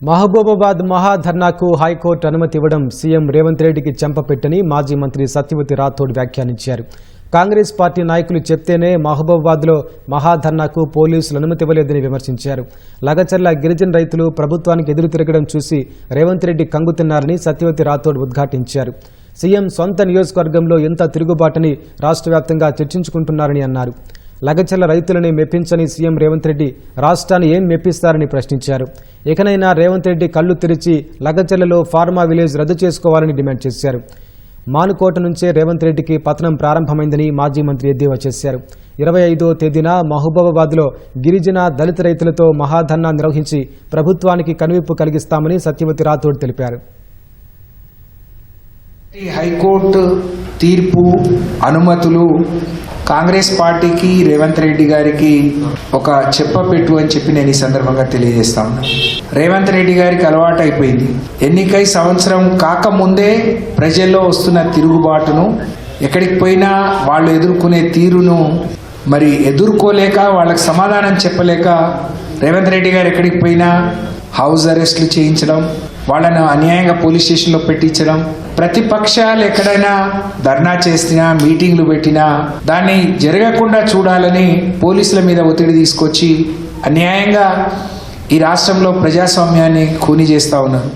Mahabubabad మహాధర్నాకు high court అనుమతి ఇవ్వడం CM Revanth రెడ్డికి చెంపపెట్టని మాజీ మంత్రి సత్యవతి రాథోడ్ వ్యాఖ్యానించారు. కాంగ్రెస్ పార్టీ నాయకులు చెప్తేనే మహబూబాబాద్లో మహాధర్నాకు పోలీసులు అనుమతి ఇవ్వలేదని విమర్శించారు. లగచర్ల గిరిజన రైతులు ప్రభుత్వానికి ఎదురు తిరగడం చూసి రేవంత్ రెడ్డి కంగుతిన్నారని సత్యవతి రాథోడ్ ఉద్ఘాటించారు. సీఎం సొంత నియోజకవర్గంలో ఎంత తిరుగుబాటుని రాష్ట్ర వ్యాప్తంగా చర్చించుకుంటున్నారని అన్నారు. లగచర్ల రైతులని మెప్పించని సీఎం రేవంత్ రెడ్డి రాష్ట్రాన్ని ఏం మెప్పిస్తారని ప్రశ్నించారు. ఇకనైనా రేవంత్ రెడ్డి కళ్లు తెరిచి లగచర్లలో ఫార్మా విలేజ్ రద్దు చేసుకోవాలని డిమాండ్ చేశారు. మానుకోట నుంచే రేవంత్ రెడ్డికి పతనం ప్రారంభమైందని మాజీ మంత్రి ఎద్దేవా చేశారు. 25వ తేదీన మహబూబాబాద్లో గిరిజన దళిత రైతులతో మహాధర్నా నిర్వహించి ప్రభుత్వానికి కనువిప్పు కలిగిస్తామని సత్యవతి రాథోడ్ తెలిపారు. హైకోర్టు తీర్పు అనుమతులు కాంగ్రెస్ పార్టీకి రేవంత్ రెడ్డి గారికి ఒక చెప్పపెట్టు అని చెప్పి నేను ఈ సందర్భంగా తెలియజేస్తా ఉన్నా. రేవంత్ రెడ్డి గారికి అలవాటు అయిపోయింది. ఎన్నికై సంవత్సరం కాకముందే ప్రజల్లో వస్తున్న తిరుగుబాటును, ఎక్కడికి పోయినా వాళ్ళు ఎదుర్కొనే తీరును మరి ఎదుర్కోలేక వాళ్ళకి సమాధానం చెప్పలేక రేవంత్ రెడ్డి గారు ఎక్కడికి పోయినా హౌస్ అరెస్టులు చేయించడం, వాళ్ళను అన్యాయంగా పోలీస్ స్టేషన్లో పెట్టించడం, ప్రతిపక్షాలు ఎక్కడైనా ధర్నా చేసినా మీటింగ్లు పెట్టినా దాన్ని జరగకుండా చూడాలని పోలీసుల మీద ఒత్తిడి తీసుకొచ్చి అన్యాయంగా ఈ రాష్ట్రంలో ప్రజాస్వామ్యాన్ని ఖూనీ చేస్తూ ఉన్నారు.